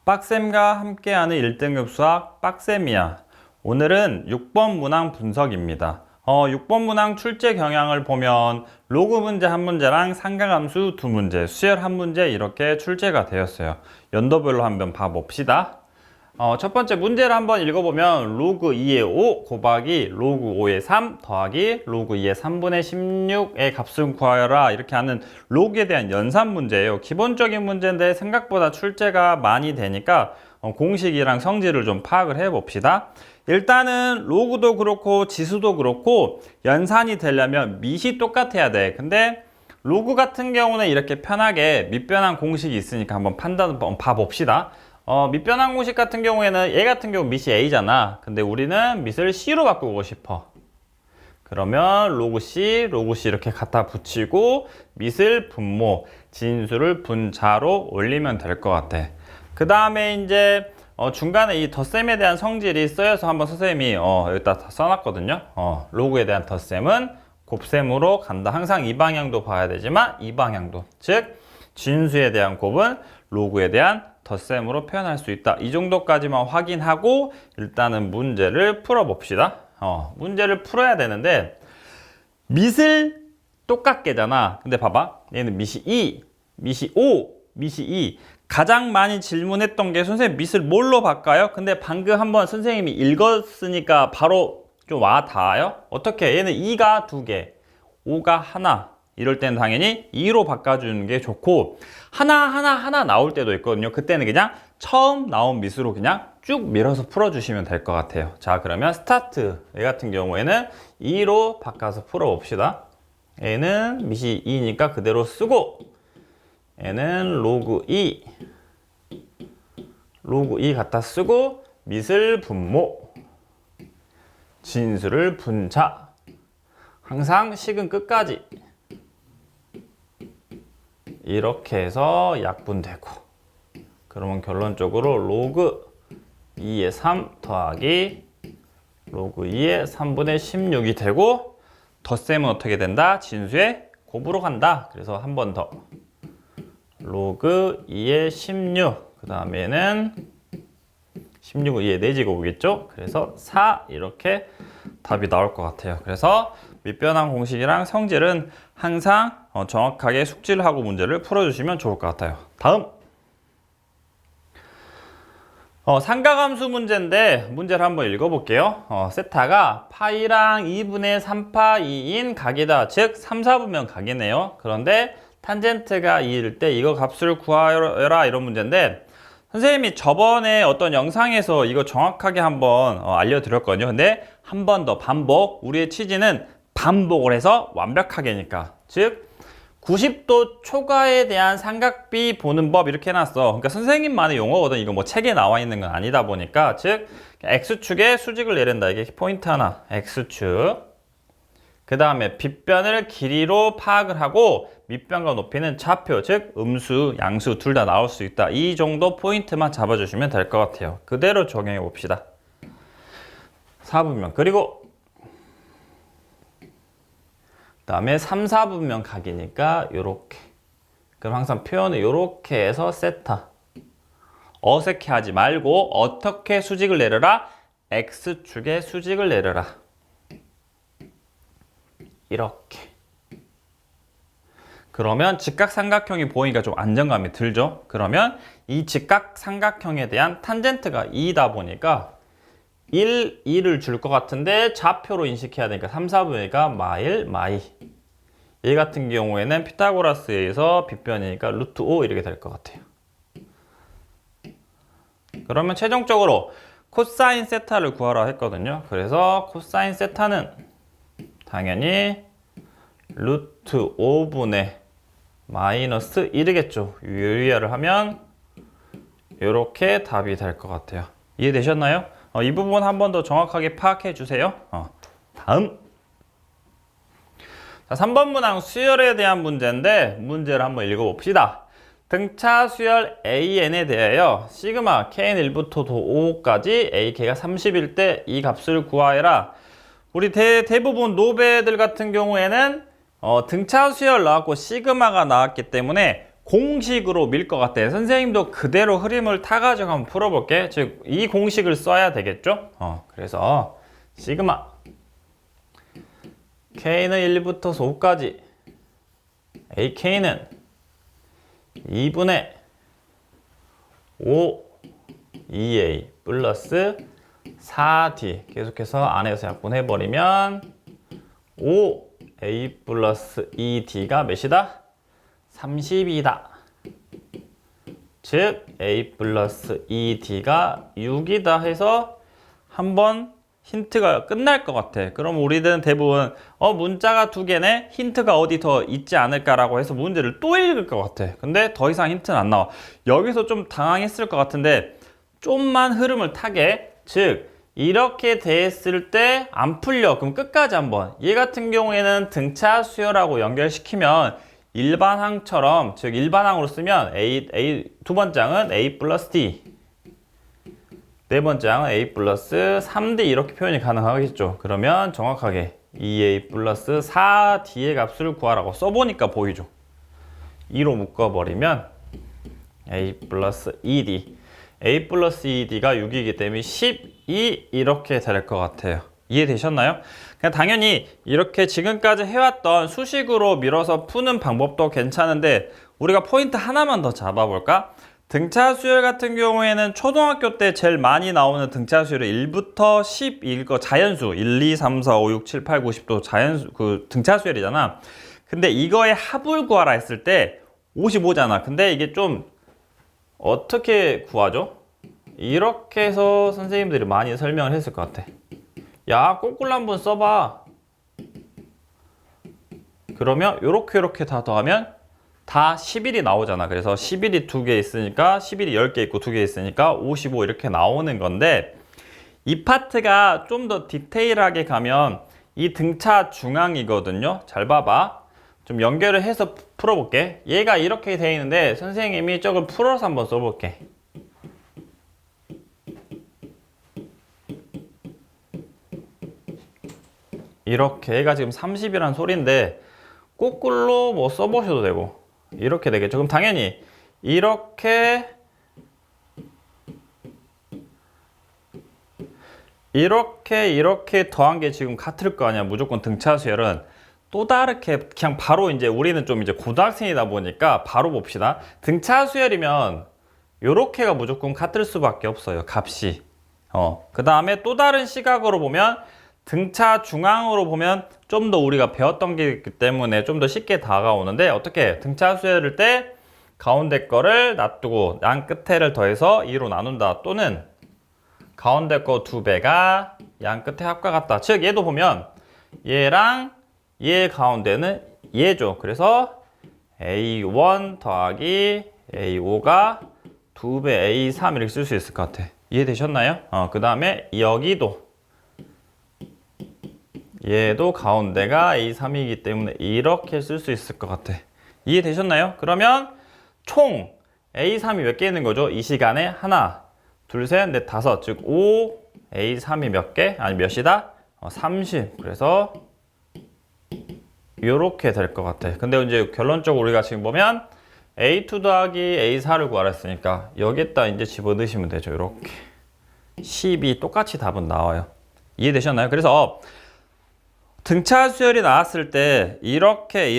빡쌤과 함께하는 1등급 수학 빡쌤이야. 오늘은 6번 문항 분석입니다. 6번 문항 출제 경향을 보면 로그 문제 한 문제랑 상가함수 두 문제, 수열 한 문제 이렇게 출제가 되었어요. 연도별로 한번 봐봅시다. 첫 번째 문제를 한번 읽어보면 로그 2의 5 곱하기 로그 5의 3 더하기 로그 2의 3분의 16의 값을 구하여라 이렇게 하는 로그에 대한 연산 문제예요. 기본적인 문제인데 생각보다 출제가 많이 되니까 공식이랑 성질을 좀 파악을 해봅시다. 일단은 로그도 그렇고 지수도 그렇고 연산이 되려면 밑이 똑같아야 돼. 근데 로그 같은 경우는 이렇게 편하게 밑변환 공식이 있으니까 한번 한번 봐봅시다. 밑변환 공식 같은 경우에는 얘 같은 경우 밑이 A잖아. 근데 우리는 밑을 C로 바꾸고 싶어. 그러면 로그 C 이렇게 갖다 붙이고 밑을 분모, 진수를 분자로 올리면 될 것 같아. 그 다음에 이제 중간에 이 덧셈에 대한 성질이 쓰여서 한번 선생님이 여기다 다 써놨거든요. 로그에 대한 덧셈은 곱셈으로 간다. 항상 이 방향도 봐야 되지만 이 방향도. 즉 진수에 대한 곱은 로그에 대한 덧셈으로 표현할 수 있다. 이 정도까지만 확인하고 일단은 문제를 풀어봅시다. 문제를 풀어야 되는데 밑을 똑같게잖아. 근데 봐봐. 얘는 밑이 2, 밑이 5, 밑이 2. 가장 많이 질문했던 게 선생님 밑을 뭘로 바꿔요? 근데 방금 한번 선생님이 읽었으니까 바로 좀 와 닿아요? 어떻게? 얘는 2가 2개, 5가 하나. 이럴 때는 당연히 2로 바꿔주는 게 좋고 하나 나올 때도 있거든요. 그때는 그냥 처음 나온 밑으로 그냥 쭉 밀어서 풀어주시면 될 것 같아요. 자, 그러면 스타트. 얘 같은 경우에는 2로 바꿔서 풀어봅시다. 얘는 밑이 2니까 그대로 쓰고 얘는 로그 2 갖다 쓰고 밑을 분모, 진수를 분자. 항상 식은 끝까지 이렇게 해서 약분되고 그러면 결론적으로 로그 2의 3 더하기 로그 2의 3분의 16이 되고 덧셈은 어떻게 된다? 진수의 곱으로 간다. 그래서 한 번 더 로그 2의 16 그 다음에는 16은 2의 4제곱이겠죠? 그래서 4 이렇게 답이 나올 것 같아요. 그래서 밑변환 공식이랑 성질은 항상 정확하게 숙지를 하고 문제를 풀어주시면 좋을 것 같아요. 다음 삼각함수 문제인데 문제를 한번 읽어볼게요. 세타가 파이랑 2분의 3파 2인 각이다. 즉 3, 4분면 각이네요. 그런데 탄젠트가 2일 때 이거 값을 구하여라 이런 문제인데 선생님이 저번에 어떤 영상에서 이거 정확하게 한번 알려드렸거든요. 근데 한 번 더 반복. 우리의 취지는 반복을 해서 완벽하게니까. 즉 90도 초과에 대한 삼각비 보는 법 이렇게 해놨어. 그러니까 선생님만의 용어거든. 이거 뭐 책에 나와 있는 건 아니다 보니까. 즉 X축에 수직을 내린다. 이게 포인트 하나. X축. 그 다음에 빗변을 길이로 파악을 하고 밑변과 높이는 좌표, 즉 음수, 양수 둘 다 나올 수 있다. 이 정도 포인트만 잡아주시면 될 것 같아요. 그대로 적용해 봅시다. 4분면 그리고 그 다음에 3, 4분면 각이니까 요렇게. 그럼 항상 표현을 요렇게 해서 세타. 어색해 하지 말고 어떻게 수직을 내려라? X축에 수직을 내려라. 이렇게. 그러면 직각삼각형이 보이니까 좀 안정감이 들죠? 그러면 이 직각삼각형에 대한 탄젠트가 2이다 보니까 1을 줄 것 같은데 좌표로 인식해야 되니까 3, 4분이니까 마이. 얘 같은 경우에는 피타고라스에 의해서 빗변이니까 루트 5 이렇게 될 것 같아요. 그러면 최종적으로 코사인 세타를 구하라 했거든요. 그래서 코사인 세타는 당연히 루트 5분의 마이너스 1이겠죠. 유리화를 하면 이렇게 답이 될 것 같아요. 이해되셨나요? 이 부분 한 번 더 정확하게 파악해 주세요. 다음 자, 3번 문항 수열에 대한 문제인데 문제를 한번 읽어봅시다. 등차 수열 AN에 대하여 시그마 KN1부터 도 5까지 AK가 30일 때 이 값을 구하여라. 우리 대부분 노배들 같은 경우에는 등차 수열 나왔고 시그마가 나왔기 때문에 공식으로 밀 것 같아. 선생님도 그대로 흐름을 타가지고 한번 풀어볼게. 즉, 이 공식을 써야 되겠죠? 그래서 시그마 K는 1부터 5까지 AK는 2분의 5 2A 플러스 4D 계속해서 안에서 약분해버리면 5A 플러스 2D가 몇이다? 30이다. 즉 A 플러스 2D가 6이다 해서 한번 힌트가 끝날 것 같아. 그럼 우리는 대부분 문자가 두 개네? 힌트가 어디 더 있지 않을까라고 해서 문제를 또 읽을 것 같아. 근데 더 이상 힌트는 안 나와. 여기서 좀 당황했을 것 같은데 좀만 흐름을 타게. 즉 이렇게 됐을 때 안 풀려. 그럼 끝까지 한번. 얘 같은 경우에는 등차 수열하고 연결시키면 일반항처럼, 즉 일반항으로 쓰면 두 번째 항은 A 플러스 D, 네 번째 항은 A 플러스 3D 이렇게 표현이 가능하겠죠. 그러면 정확하게 2A 플러스 4D의 값을 구하라고 써보니까 보이죠. 2로 묶어버리면 A 플러스 2D, A 플러스 2D가 6이기 때문에 12 이렇게 될 것 같아요. 이해되셨나요? 그냥 당연히 이렇게 지금까지 해왔던 수식으로 밀어서 푸는 방법도 괜찮은데 우리가 포인트 하나만 더 잡아볼까? 등차 수열 같은 경우에는 초등학교 때 제일 많이 나오는 등차 수열이 1부터 10일 거 자연수 1, 2, 3, 4, 5, 6, 7, 8, 9, 10도 자연수 그 등차 수열이잖아. 근데 이거의 합을 구하라 했을 때 55잖아. 근데 이게 좀 어떻게 구하죠? 이렇게 해서 선생님들이 많이 설명을 했을 것 같아. 야, 거꾸로 한번 써봐. 그러면 요렇게 다 더하면 다 11이 나오잖아. 그래서 11이 두 개 있으니까 11이 10개 있고 두 개 있으니까 55 이렇게 나오는 건데 이 파트가 좀 더 디테일하게 가면 이 등차 중앙이거든요. 잘 봐봐. 좀 연결을 해서 풀어볼게. 얘가 이렇게 돼 있는데 선생님이 저걸 풀어서 한번 써볼게. 이렇게 얘가 지금 30이란 소리인데 거꾸로 뭐 써보셔도 되고 이렇게 되겠죠. 그럼 당연히 이렇게 더한 게 지금 같을 거 아니야. 무조건 등차 수열은 또 다르게 그냥 바로 이제 우리는 좀 이제 고등학생이다 보니까 바로 봅시다. 등차 수열이면 요렇게가 무조건 같을 수밖에 없어요. 값이. 그 다음에 또 다른 시각으로 보면 등차 중앙으로 보면 좀 더 우리가 배웠던 게 있기 때문에 좀 더 쉽게 다가오는데 어떻게 등차 수열일 때 가운데 거를 놔두고 양 끝에를 더해서 2로 나눈다. 또는 가운데 거 2배가 양 끝에 합과 같다. 즉 얘도 보면 얘랑 얘 가운데는 얘죠. 그래서 A1 더하기 A5가 2배 A3 이렇게 쓸 수 있을 것 같아. 이해되셨나요? 그 다음에 여기도 얘도 가운데가 A3이기 때문에 이렇게 쓸 수 있을 것 같아. 이해되셨나요? 그러면 총 A3이 몇 개 있는 거죠? 이 시간에 하나, 둘, 셋, 넷, 다섯. 즉 5, A3이 몇 개? 아니 몇이다? 30. 그래서 이렇게 될 것 같아. 근데 이제 결론적으로 우리가 지금 보면 A2 더하기 A4를 구하라 했으니까 여기에다 이제 집어넣으시면 되죠. 이렇게 12 똑같이 답은 나와요. 이해되셨나요? 그래서 등차 수열이 나왔을 때 이렇게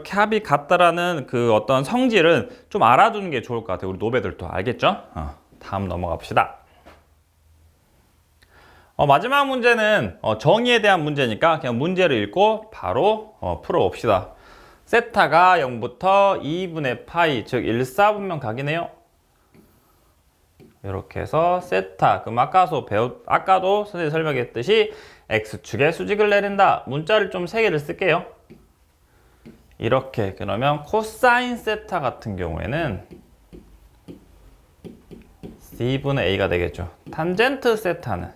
합이 같다라는 그 어떤 성질은 좀 알아두는 게 좋을 것 같아요. 우리 노배들도 알겠죠? 다음 넘어가 봅시다. 마지막 문제는 정의에 대한 문제니까 그냥 문제를 읽고 바로 풀어봅시다. 세타가 0부터 2분의 파이, 즉 1사분면 각이네요. 이렇게 해서 세타, 그럼 아까도 선생님이 설명했듯이 X축에 수직을 내린다. 문자를 좀 3개를 쓸게요. 이렇게. 그러면 코사인 세타 같은 경우에는 C분의 A가 되겠죠. 탄젠트 세타는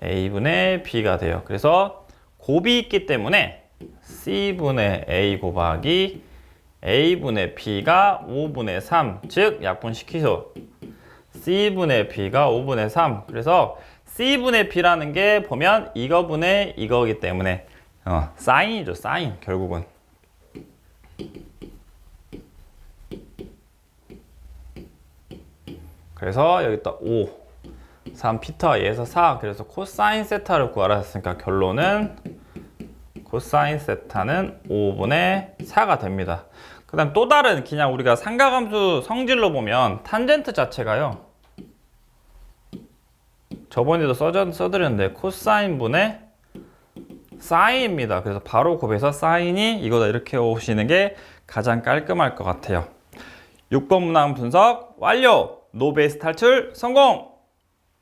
A분의 B가 돼요. 그래서 곱이 있기 때문에 C분의 A 곱하기 A분의 B가 5분의 3, 즉 약분시키죠. C분의 B가 5분의 3. 그래서 C분의 B라는 게 보면 이거분의 이거기 때문에 사인이죠. 사인 결국은. 그래서 여기다 5, 3 피터 2에서 4. 그래서 코사인 세타를 구하라 했으니까 결론은 코사인 세타는 5분의 4가 됩니다. 그 다음 또 다른 그냥 우리가 삼각함수 성질로 보면 탄젠트 자체가요. 저번에도 써드렸는데 코사인 분의 사인입니다. 그래서 바로 곱해서 사인이 이거다 이렇게 오시는 게 가장 깔끔할 것 같아요. 6번 문항 분석 완료! 노베이스 탈출 성공!